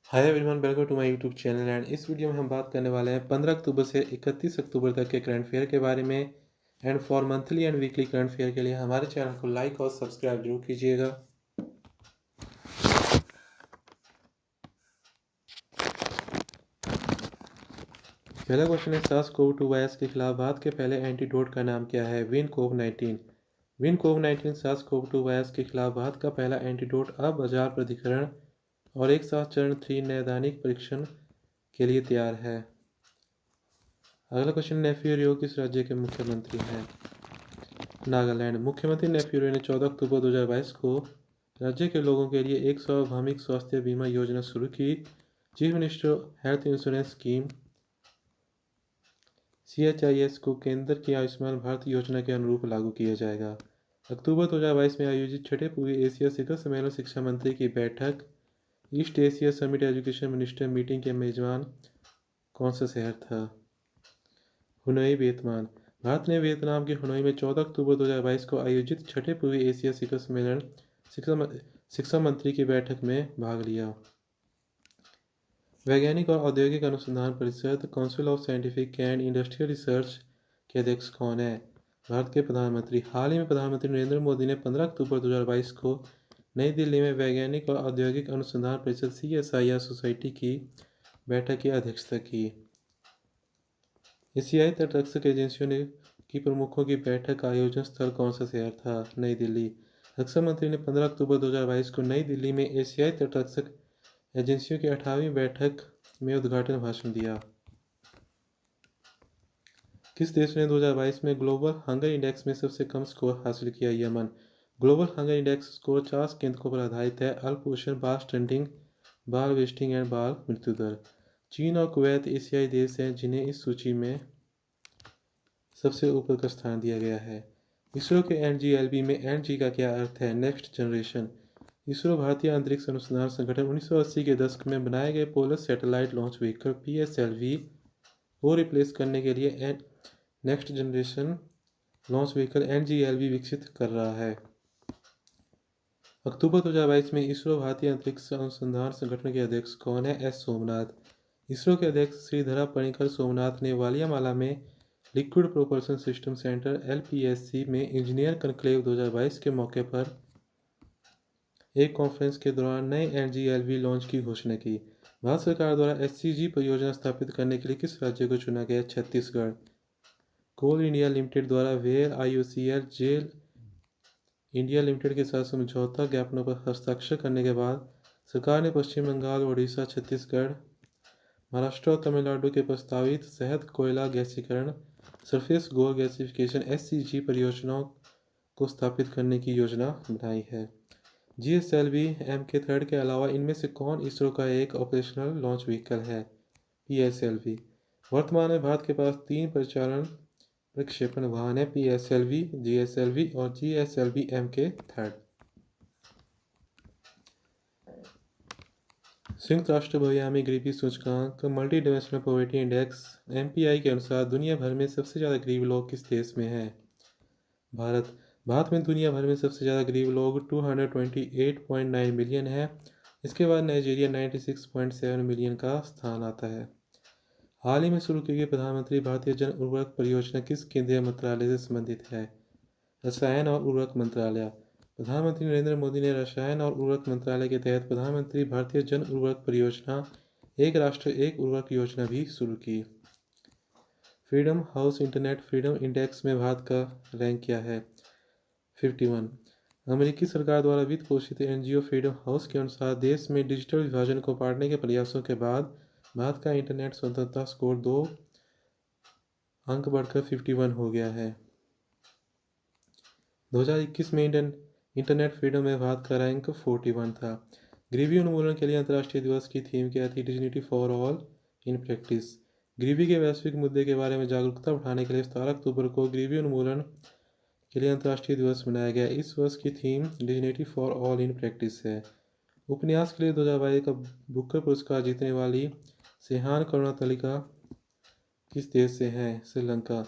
Hi everyone, welcome to my YouTube channel. And इस video में हम बात करने वाले हैं 15 अक्टूबर से 31 अक्टूबर तक के करंट अफेयर के बारे में। And for monthly and weekly current affair के लिए हमारे चैनल को लाइक और सब्सक्राइब जरूर कीजिएगा। पहला क्वेश्चन है, सार्स कोव 2 वायरस के खिलाफ भारत के पहले एंटीडोट का नाम क्या है? Win CoV. Win CoV SARS CoV 2 virus के खिलाफ भारत का पहला एंटीडोट अब बाजार प्राधिकरण और एक साथ चरण 3 नैदानिक परीक्षण के लिए तैयार है। अगला क्वेश्चन, नेफ्यू रियो किस राज्य के मुख्यमंत्री हैं? नागालैंड। मुख्यमंत्री नेफ्यू रियो ने 14 अक्टूबर 2022 को राज्य के लोगों के लिए एक सार्वभौमिक स्वास्थ्य बीमा योजना शुरू की। Chief minister health insurance scheme CHIS को केंद्र की आयुष्मान भारत योजना के अनुरूप लागू किया जाएगा। अक्टूबर 2022 में आयोजित छठे पूर्वी एशिया शिखर सम्मेलन शिक्षा मंत्री की बैठक east Asia summit education minister meeting के मेजबान कौन सा शहर था? हुनोई, वियतनाम। भारत ने वियतनाम के हुनोई में 14 अक्टूबर 2022 को आयोजित छठे पूर्वी एशिया शिखर सम्मेलन शिक्षा मंत्री की बैठक में भाग लिया। वैज्ञानिक और औद्योगिक अनुसंधान परिषद council of scientific and industrial research के अध्यक्ष कौन है? भारत के प्रधानमंत्री। हाल ही में प्रधानमंत्री नरेंद्र मोदी ने 15 अक्टूबर 2022 को नई दिल्ली में वैज्ञानिक और औद्योगिक अनुसंधान परिषद CSIR सोसाइटी की बैठक की अध्यक्षता की। एशियाई तटरक्षक एजेंसियों की प्रमुखों की बैठक का आयोजन स्थल कौन सा शहर था? नई दिल्ली। रक्षा मंत्री ने 15 अक्टूबर 2022 को नई दिल्ली में एशियाई तटरक्षक एजेंसियों की 18वीं बैठक में उद्घाटन भाषण दिया। किस देश ने 2022 में ग्लोबल हंगर इंडेक्स में सबसे कम स्कोर हासिल किया? Yemen. Global hunger index score 50 केंद्रों पर आधारित है। अल्पपोषण, बाल स्टंटिंग, बाल वेस्टिंग एंड बाल मृत्यु दर। चीन और कुवैत एशियाई देश हैं जिन्हें इस सूची में सबसे ऊपर का स्थान दिया गया है। इसरो के NGLV में NG का क्या अर्थ है? Next generation. इसरो भारतीय अंतरिक्ष अनुसंधान संगठन 1980 के दशक में बनाए गए polar satellite launch vehicle PSLV को रिप्लेस करने के लिए next generation launch vehicle NGLV विकसित कर रहा है। अक्टूबर 2022 में इसरो भारतीय अंतरिक्ष अनुसंधान संगठन के अध्यक्ष कौन है? S सोमनाथ। इसरो के अध्यक्ष श्रीधरा पणिकर सोमनाथ ने वालियामाला में liquid propulsion system centre LPSC में इंजीनियर कॉन्क्लेव 2022 के मौके पर एक कॉन्फ्रेंस के दौरान नए NGLV लॉन्च की घोषणा की। भारत सरकार द्वारा SCG परियोजना स्थापित करने के लिए किस राज्य को चुना गया? छत्तीसगढ़। कोल इंडिया लिमिटेड द्वारा वेयर IOCL जेल इंडिया लिमिटेड के साथ समझौता ज्ञापनों पर हस्ताक्षर करने के बाद सरकार ने पश्चिम बंगाल, ओडिशा, छत्तीसगढ़, महाराष्ट्र और तमिलनाडु के प्रस्तावित शहद कोयला गैसीकरण सरफेस गोर गैसिफिकेशन SCG परियोजनाओं को स्थापित करने की योजना बनाई है। GSLV Mk3 के अलावा इनमें से कौन इसरो का एक ऑपरेशनल लॉन्च व्हीकल है? PSLV। वर्तमान में भारत के पास 3 परिचालन प्रक्षेपण वाहन है: PSLV, GSLV और GSLV Mk3। संयुक्त राष्ट्र बहुआयामी गरीबी सूचकांक multi dimensional poverty index MPI के अनुसार दुनिया भर में सबसे ज़्यादा गरीब लोग किस देश में हैं? भारत। भारत में दुनिया भर में सबसे ज़्यादा गरीब लोग 228.9 मिलियन है। इसके बाद नाइजीरिया 96.7 मिलियन का स्थान आता है। हाल ही में शुरू की गई प्रधानमंत्री भारतीय जन उर्वरक परियोजना किस केंद्रीय मंत्रालय से संबंधित है? रसायन और उर्वरक मंत्रालय। प्रधानमंत्री नरेंद्र मोदी ने रसायन और उर्वरक मंत्रालय के तहत प्रधानमंत्री भारतीय जन उर्वरक परियोजना एक राष्ट्र एक उर्वरक योजना भी शुरू की। Freedom house internet freedom index में भारत का रैंक क्या है? 51। अमेरिकी सरकार द्वारा वित्त पोषित NGO फ्रीडम हाउस के अनुसार देश में डिजिटल विभाजन को पाटने के प्रयासों के बाद भारत का इंटरनेट स्वतंत्रता स्कोर 2 अंक बढ़कर 51 हो गया है। 2021 में इंटरनेट फ्रीडम में भारत का रैंक 41 था। गरीबी उन्मूलन के लिए अंतर्राष्ट्रीय दिवस की थीम क्या थी? Dignity for all in practice. गरीबी के वैश्विक मुद्दे के बारे में जागरूकता बढ़ाने के लिए 17 अक्टूबर को गरीबी उन्मूलन के लिए अंतर्राष्ट्रीय दिवस मनाया गया। इस वर्ष की theme dignity for all in practice है। उपन्यास के लिए 2022 का बुकर पुरस्कार जीतने वाली सेहान करुणातिलका किस देश से हैं? श्रीलंका।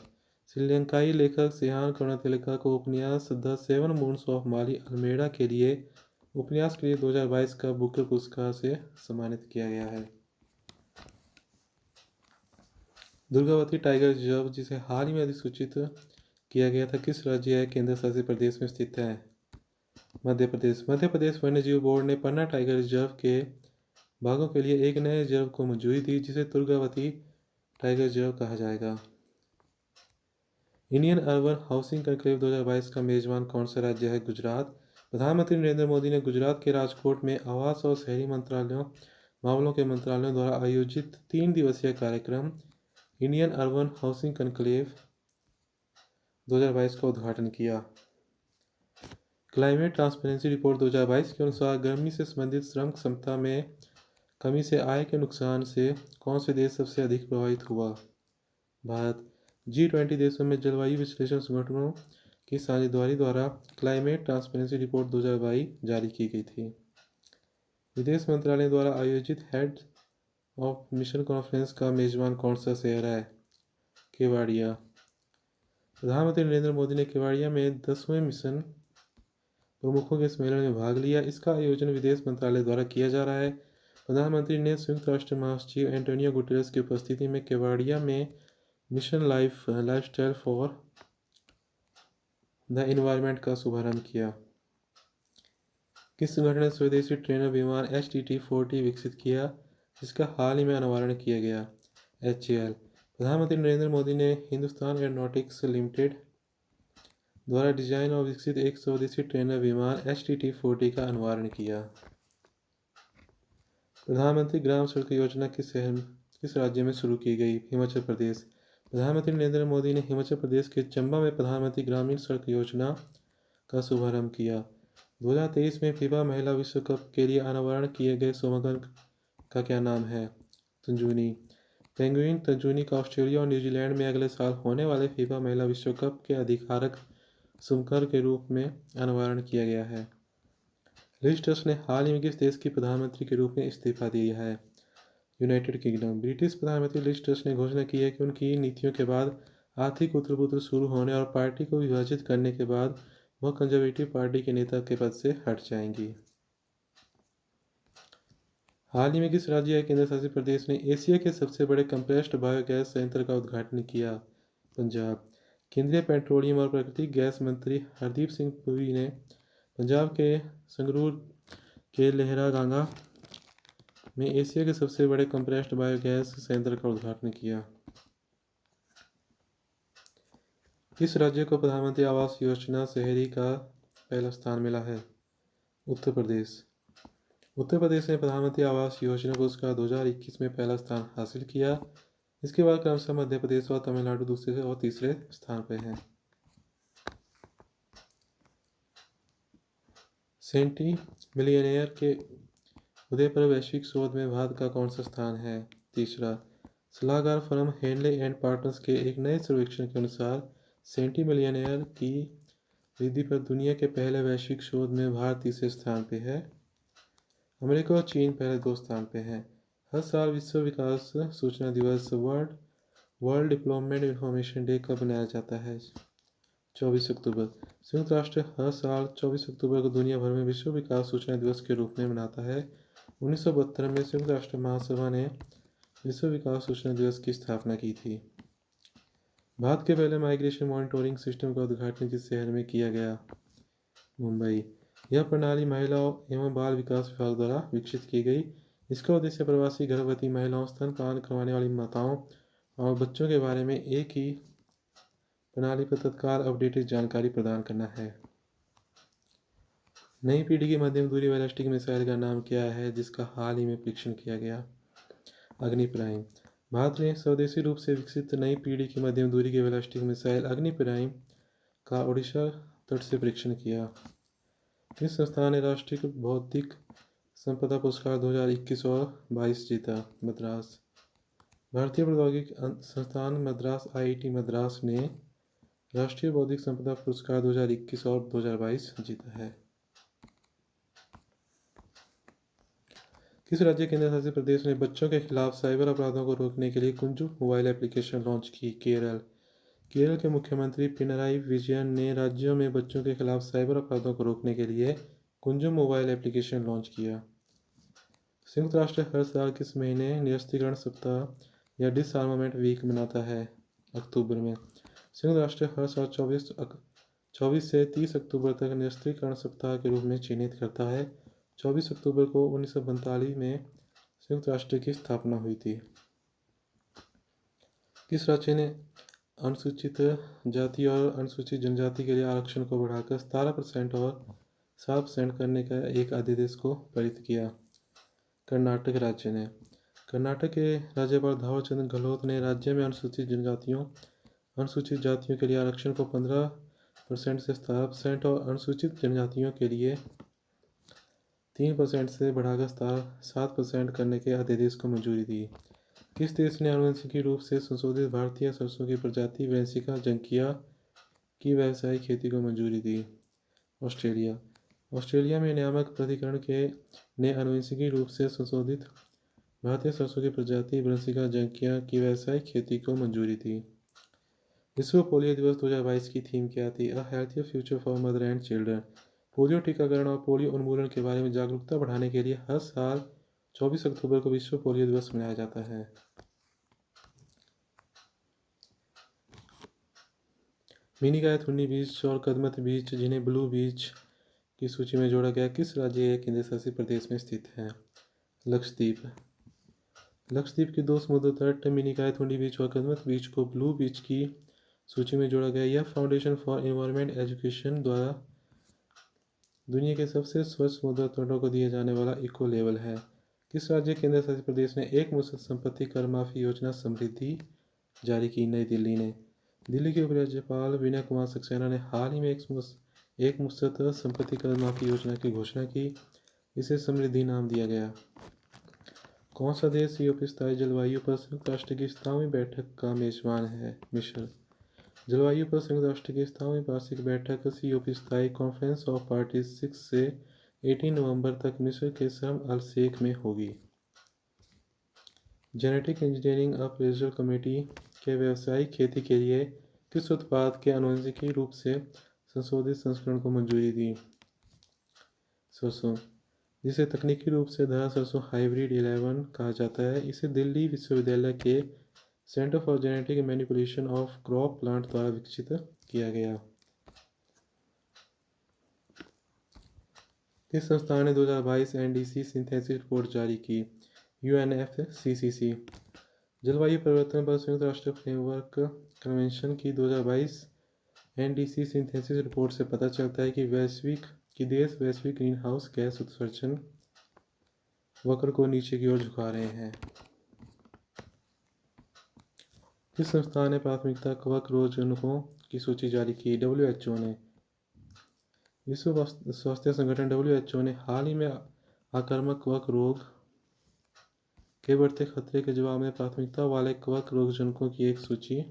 श्रीलंकाई लेखक सेहान करुणातिलका को उपन्यास the 7 moons of Maali Almeida के लिए उपन्यास के लिए 2022 का बुकर पुरस्कार से सम्मानित किया गया है। दुर्गावती टाइगर रिजर्व, जिसे हाल ही में अधिसूचित किया गया था, किस राज्य या केंद्र शासित प्रदेश में स्थित है? मध्य प्रदेश। मध्य प्रदेश वन्यजीव बोर्ड ने पन्ना टाइगर रिजर्व के भागों के लिए एक नए रिजर्व को मंजूरी दी, जिसे दुर्गावती टाइगर रिजर्व कहा जाएगा। इंडियन अर्बन हाउसिंग कॉन्क्लेव 2022 का मेजबान कौन सा राज्य है? गुजरात। प्रधानमंत्री नरेंद्र मोदी ने गुजरात के राजकोट में आवास और शहरी मामलों के मंत्रालयों द्वारा आयोजित 3 दिवसीय कार्यक्रम इंडियन अर्बन हाउसिंग कॉन्क्लेव 2022 का उद्घाटन किया। क्लाइमेट ट्रांसपेरेंसी रिपोर्ट 2022 के अनुसार गर्मी से संबंधित श्रम क्षमता में कमी से आय के नुकसान से कौन से देश सबसे अधिक प्रभावित हुआ? भारत। G20 देशों में जलवायु विश्लेषण संगठनों की साझेदारी द्वारा क्लाइमेट ट्रांसपेरेंसी रिपोर्ट 2022 जारी की गई थी। विदेश मंत्रालय द्वारा आयोजित हेड ऑफ मिशन कॉन्फ्रेंस का मेजबान कौन सा शहर है? केवाड़िया। प्रधानमंत्री नरेंद्र मोदी ने केवाड़िया में 10वें मिशन प्रमुखों के सम्मेलन में भाग लिया। इसका आयोजन विदेश मंत्रालय द्वारा किया जा रहा है। प्रधानमंत्री ने संयुक्त राष्ट्र महासचिव एंटोनियो गुटेरेस की उपस्थिति में केवाड़िया में mission lifestyle for the environment का शुभारंभ किया। किस संगठन ने स्वदेशी ट्रेनर विमान HTT-40 विकसित किया, जिसका हाल ही में अनावरण किया गया? HAL। प्रधानमंत्री नरेंद्र मोदी ने हिंदुस्तान एरोनॉटिक्स लिमिटेड द्वारा डिजाइन और विकसित एक स्वदेशी ट्रेनर विमान HTT-40 का अनावरण किया। प्रधानमंत्री ग्राम सड़क योजना किस राज्य में शुरू की गई? हिमाचल प्रदेश। प्रधानमंत्री नरेंद्र मोदी ने हिमाचल प्रदेश के चंबा में प्रधानमंत्री ग्रामीण सड़क योजना का शुभारंभ किया। 2023 में फीफा महिला विश्व कप के लिए अनावरण किए गए स्वमगन का क्या नाम है? तंजूनी। पेंगुइन तंजूनी का ऑस्ट्रेलिया और न्यूजीलैंड में अगले साल होने वाले फीफा महिला विश्व कप के अधिकारक शुभकर के रूप में अनावरण किया गया है। लिज ट्रस ने हाल ही में किस देश की प्रधानमंत्री के रूप में इस्तीफा दिया है? United kingdom. ब्रिटिश प्रधानमंत्री लिज ट्रस ने घोषणा की है कि उनकी नीतियों के बाद आर्थिक उथल-पुथल शुरू होने और पार्टी को विभाजित करने के बाद वह कंजर्वेटिव पार्टी के नेता के पद से हट जाएंगी। हाल ही में किस राज्य या केंद्र शासित प्रदेश ने एशिया के सबसे बड़े कंप्रेस्ड बायोगैस संयंत्र का उद्घाटन किया? पंजाब। केंद्रीय पेट्रोलियम और प्राकृतिक गैस मंत्री हरदीप सिंह पुरी ने पंजाब के संगरूर के लहरागांगा में एशिया के सबसे बड़े कंप्रेस्ड बायोगैस संयंत्र का उद्घाटन किया। किस राज्य को प्रधानमंत्री आवास योजना शहरी का पहला स्थान मिला है? उत्तर प्रदेश। उत्तर प्रदेश ने प्रधानमंत्री आवास योजना पुरस्कार 2021 में पहला स्थान हासिल किया। इसके बाद क्रमशः मध्य प्रदेश और तमिलनाडु दूसरे और तीसरे स्थान पर हैं। सेंटी मिलियनेयर के उदय पर वैश्विक शोध में भारत का कौन सा स्थान है? तीसरा। सलाहकार फर्म हेनले एंड पार्टनर्स के एक नए सर्वेक्षण के अनुसार सेंटी मिलियनेयर की वृद्धि पर दुनिया के पहले वैश्विक शोध में भारत तीसरे स्थान पे है। अमेरिका और चीन पहले 2 स्थान पे हैं। हर साल विश्व विकास सूचना दिवस वर्ल्ड डेवलपमेंट इंफॉर्मेशन डे कब मनाया जाता है? 24 अक्टूबर। संयुक्त राष्ट्र हर साल 24 अक्टूबर को दुनिया भर में विश्व विकास सूचना दिवस के रूप में मनाता है। 1972 में संयुक्त राष्ट्र महासभा ने विश्व विकास सूचना दिवस की स्थापना की थी। भारत के पहले माइग्रेशन मॉनिटरिंग सिस्टम का उद्घाटन किस शहर में किया गया? मुंबई। यह प्रणाली महिला एवं बाल विकास विभाग द्वारा विकसित की गई। इसका उद्देश्य प्रवासी गर्भवती महिलाओं, स्तनपान करवाने वाली माताओं और बच्चों के बारे में एक ही प्रणाली पर तत्काल अपडेटेड जानकारी प्रदान करना है। नई पीढ़ी की मध्यम दूरी बैलिस्टिक मिसाइल का नाम क्या है, जिसका हाल ही में परीक्षण किया गया? अग्नि प्राइम। भारत ने स्वदेशी रूप से विकसित नई पीढ़ी की मध्यम दूरी की बैलिस्टिक मिसाइल अग्नि प्राइम का ओडिशा तट से परीक्षण किया। इस संस्थान ने राष्ट्रीय बौद्धिक संपदा पुरस्कार 2021 और 22 जीता। मद्रास। भारतीय प्रौद्योगिकी संस्थान मद्रास IIT मद्रास ने राष्ट्रीय बौद्धिक संपदा पुरस्कार 2021 और 2022 जीता है। किस राज्य केंद्र शासित प्रदेश ने बच्चों के खिलाफ साइबर अपराधों को रोकने के लिए कुंजु मोबाइल एप्लीकेशन लॉन्च की? केरल। केरल के मुख्यमंत्री पिनराई विजयन ने राज्यों में बच्चों के खिलाफ साइबर अपराधों को रोकने के लिए कुंजम मोबाइल एप्लीकेशन लॉन्च किया। संयुक्त राष्ट्र हर साल किस महीने निरस्त्रीकरण सप्ताह या डिसआर्मामेंट वीक मनाता है? अक्टूबर में। संयुक्त राष्ट्र हर साल 24 से 30 अक्टूबर तक निरस्त्रीकरण सप्ताह के रूप में चिन्हित करता है। 24 अक्टूबर को 1945 में संयुक्त राष्ट्र की स्थापना हुई थी। किस राज्य ने अनुसूचित जाति और अनुसूचित जनजाति के लिए आरक्षण को बढ़ाकर 17% और 7% करने का एक अध्यादेश को पारित किया? कर्नाटक राज्य ने। कर्नाटक के राज्यपाल थावरचंद गहलोत ने राज्य में अनुसूचित जातियों के लिए आरक्षण को 15% से 17% और अनुसूचित जनजातियों के लिए 3% से बढ़ाकर 7% करने के अध्यादेश को मंजूरी दी। किस देश ने आनुवंशिकी रूप से संशोधित भारतीय सरसों की प्रजाति ब्रासिका जंकिया की व्यावसायिक खेती को मंजूरी दी? ऑस्ट्रेलिया। ऑस्ट्रेलिया में नियामक प्राधिकरण ने आनुवंशिकी रूप से संशोधित भारतीय सरसों की प्रजाति ब्रासिका जंकिया की व्यावसायिक खेती को मंजूरी दी। विश्व पोलियो दिवस 2022 की थीम क्या थी? अ healthier future for mother and children. Polio टीकाकरण और पोलियो उन्मूलन के बारे में जागरूकता बढ़ाने के लिए हर साल 24 अक्टूबर को विश्व पोलियो दिवस मनाया जाता है। मिनीकायथुंडी बीच और कदमत बीच, जिन्हें ब्लू बीच की सूची में जोड़ा गया, किस राज्य या केंद्र शासित प्रदेश में स्थित है? लक्षद्वीप। लक्षद्वीप के 2 समुद्र तट मिनीकायथुंडी बीच और कदमत बीच को ब्लू बीच की सूची में जोड़ा गया। यह फाउंडेशन फॉर एनवायरमेंट एजुकेशन द्वारा दुनिया के सबसे स्वच्छ समुद्र तटों को दिया जाने वाला इको लेवल है। किस राज्य केंद्र शासित प्रदेश ने एक मुश्त संपत्ति कर माफी योजना समृद्धि जारी की? नई दिल्ली ने। दिल्ली के उपराज्यपाल विनय कुमार सक्सेना ने हाल ही में एक मुश्त संपत्ति कर माफी योजना की घोषणा की। इसे समृद्धि नाम दिया गया। कौन सा देश COP स्थायी जलवायु पर संयुक्त राष्ट्र की 57वीं बैठक का मेजबान है? मिस्र। जलवायु पर संयुक्त राष्ट्र की 57वीं वार्षिक बैठक COP स्थायी कॉन्फ्रेंस ऑफ पार्टीज 6 से 18 नवंबर तक मिस्र के शर्म अल शेख में होगी। जेनेटिक इंजीनियरिंग अप्रेजल कमेटी के व्यावसायिक खेती के लिए किस उत्पाद के आनुवंशिकी रूप से संशोधित संस्करण को मंजूरी दी? सरसों, जिसे तकनीकी रूप से धरा सरसों हाइब्रिड 11 कहा जाता है। इसे दिल्ली विश्वविद्यालय के centre for genetic manipulation of crop plant द्वारा विकसित किया गया। किस संस्थान ने 2022 NDC सिंथेसिस रिपोर्ट जारी की? UNFCCC। जलवायु परिवर्तन पर संयुक्त राष्ट्र फ्रेमवर्क कन्वेंशन की 2022 NDC सिंथेसिस रिपोर्ट से पता चलता है कि देश वैश्विक ग्रीन हाउस गैस उत्सर्जन वक्र को नीचे की ओर झुका रहे हैं। किस संस्थान ने प्राथमिकता कवक रोगजनकों की सूची जारी की? WHO ने। विश्व स्वास्थ्य संगठन WHO ने हाल ही में आक्रामक कवक रोग के बढ़ते खतरे के जवाब में प्राथमिकता वाले कवक रोगजनकों की एक सूची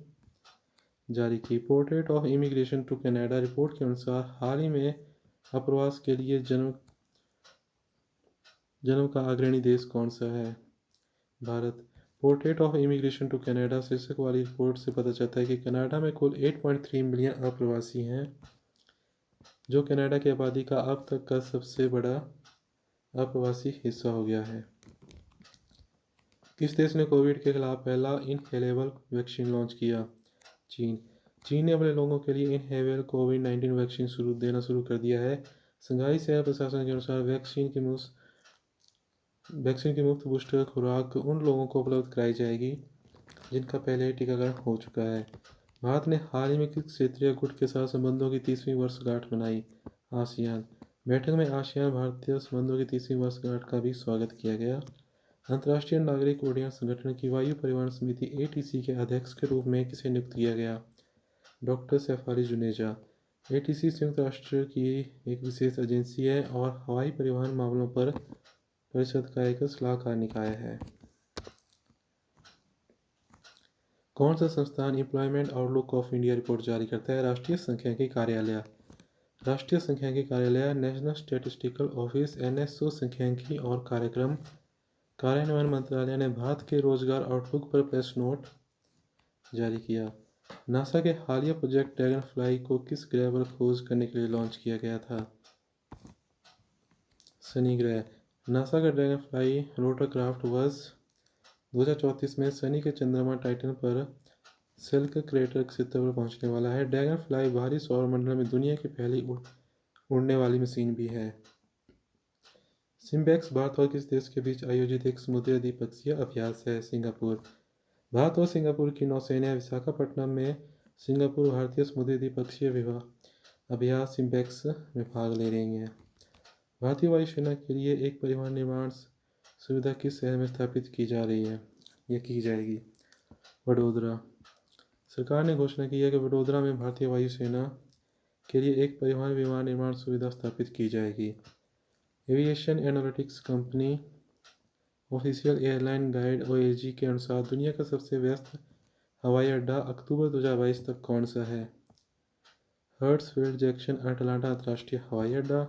जारी की। Portrait of immigration to Canada report के अनुसार हाल ही में अप्रवास के लिए जन्म का अग्रणी देश कौन सा है? Bharat. Portrait of immigration to Canada शीर्षक वाली रिपोर्ट से पता चलता है कि कनाडा में कुल 8.3 मिलियन अप्रवासी हैं, जो कनाडा की आबादी का अब तक का सबसे बड़ा अप्रवासी हिस्सा हो गया है। किस देश ने कोविड के खिलाफ पहला इनहेलेबल वैक्सीन लॉन्च किया? चीन। चीन ने अपने लोगों के लिए इनहेलेबल कोविड-19 वैक्सीन देना शुरू कर दिया है। शंघाई शहर प्रशासन के अनुसार वैक्सीन की मुफ्त बूस्टर खुराक उन लोगों को उपलब्ध कराई जाएगी जिनका पहले ही टीकाकरण हो चुका है। भारत ने हाल ही में किस क्षेत्रीय गुट के साथ संबंधों की 30वीं वर्षगांठ मनाई? आसियान। बैठक में आसियान भारतीय संबंधों की 30वीं वर्षगांठ का भी स्वागत किया गया। अंतर्राष्ट्रीय नागरिक उड्डयन संगठन की वायु परिवहन समिति ATC के अध्यक्ष के रूप में किसे नियुक्त किया गया? डॉक्टर सैफ अली जुनेजा। ATC संयुक्त राष्ट्र की एक विशेष एजेंसी है और हवाई परिवहन मामलों पर परिषद का एक सलाहकार निकाय है। कौन सा संस्थान employment outlook of India report जारी करता है? राष्ट्रीय सांख्यिकी कार्यालय। राष्ट्रीय सांख्यिकी कार्यालय नेशनल स्टैटिस्टिकल ऑफिस NSO सांख्यिकी और कार्यक्रम कार्यान्वयन मंत्रालय ने भारत के रोजगार आउटलुक पर प्रेस नोट जारी किया। नासा के हालिया प्रोजेक्ट ड्रैगन फ्लाई को किस ग्रह पर खोज करने के लिए लॉन्च किया गया था? शनि ग्रह। नासा का ड्रैगन फ्लाई रोटरक्राफ्ट वर्ष 2034 में शनि के चंद्रमा टाइटन पर सिल्क क्रेटर क्षेत्र पर पहुंचने वाला है। ड्रैगन फ्लाई बाहरी सौरमंडल में दुनिया की पहली उड़ने वाली मशीन भी है। सिम्बेक्स भारत और किस देश के बीच आयोजित एक समुद्री द्विपक्षीय अभ्यास है? सिंगापुर। भारत और सिंगापुर की नौसेना विशाखापट्टनम में सिंगापुर भारतीय समुद्री द्विपक्षीय अभ्यास सिम्बेक्स में भाग ले रही है। भारतीय वायुसेना के लिए एक परिवहन निर्माण सुविधा किस शहर में स्थापित की जा रही है या की जाएगी? वडोदरा। सरकार ने घोषणा की है कि वडोदरा में भारतीय वायुसेना के लिए एक परिवहन विमान निर्माण सुविधा स्थापित की जाएगी। Aviation analytics company official airline guide (OAG) के अनुसार दुनिया का सबसे व्यस्त हवाई अड्डा अक्टूबर 2022 तक कौन सा है? हर्ट्सफील्ड जैक्सन अटलांटा अंतर्राष्ट्रीय हवाई अड्डा।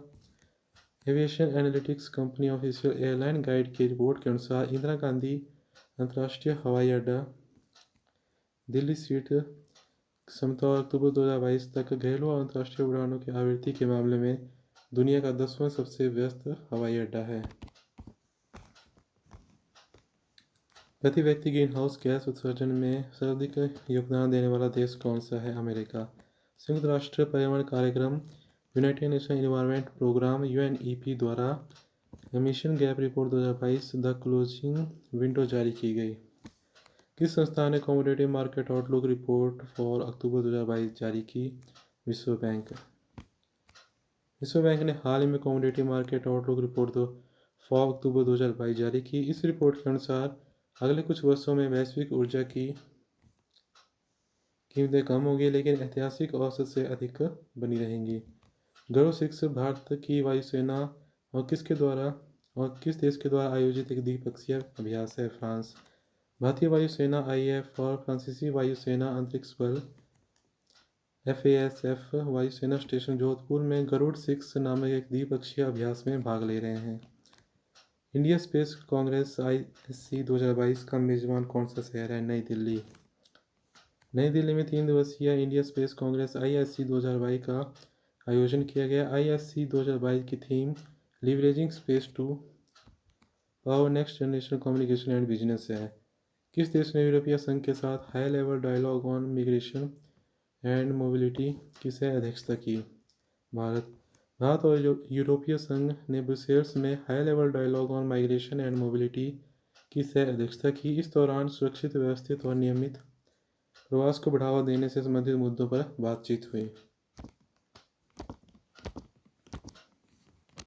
Aviation analytics company official airline guide की रिपोर्ट के अनुसार इंदिरा गांधी अंतर्राष्ट्रीय हवाई अड्डा दिल्ली सीट क्षमता अक्टूबर 2022 तक घरेलू और अंतर्राष्ट्रीय उड़ानों की आवृत्ति के मामले में दुनिया का 10वां सबसे व्यस्त हवाई अड्डा है। प्रति व्यक्ति ग्रीन हाउस गैस उत्सर्जन में सर्वाधिक योगदान देने वाला देश कौन सा है? अमेरिका। संयुक्त राष्ट्र पर्यावरण कार्यक्रम united nation environment programme (UNEP) द्वारा emission gap report 2022 the closing window जारी की गई। किस संस्था ने commodity market outlook report for October 2022 जारी की? विश्व बैंक। विश्व बैंक ने हाल ही में commodity market outlook report for October 2022 जारी की। इस रिपोर्ट के अनुसार अगले कुछ वर्षों में वैश्विक ऊर्जा की कीमतें कम होंगी लेकिन ऐतिहासिक औसत से अधिक बनी रहेंगी। गरुड़ 6 भारत की वायुसेना और किस देश के द्वारा आयोजित एक द्विपक्षीय अभ्यास है? फ्रांस। भारतीय वायुसेना (IAF) और फ्रांसीसी वायुसेना अंतरिक्ष बल FASF वायुसेना स्टेशन जोधपुर में गरुड़ 6 नामक एक द्विपक्षीय अभ्यास में भाग ले रहे हैं। इंडिया स्पेस कांग्रेस ISC 2022 का मेजबान कौन सा शहर है? नई दिल्ली। नई दिल्ली में 3 दिवसीय इंडिया स्पेस कांग्रेस ISC 2022 का आयोजन किया गया। ISC 2022 की theme leveraging space to power next generation communication and business है। किस देश ने यूरोपीय संघ के साथ high level dialogue on migration and mobility की सह अध्यक्षता की? भारत। भारत और यूरोपीय संघ ने ब्रुसेल्स में high level dialogue on migration and mobility की सह अध्यक्षता की। इस दौरान सुरक्षित, व्यवस्थित और नियमित प्रवास को बढ़ावा देने से संबंधित मुद्दों पर बातचीत हुई।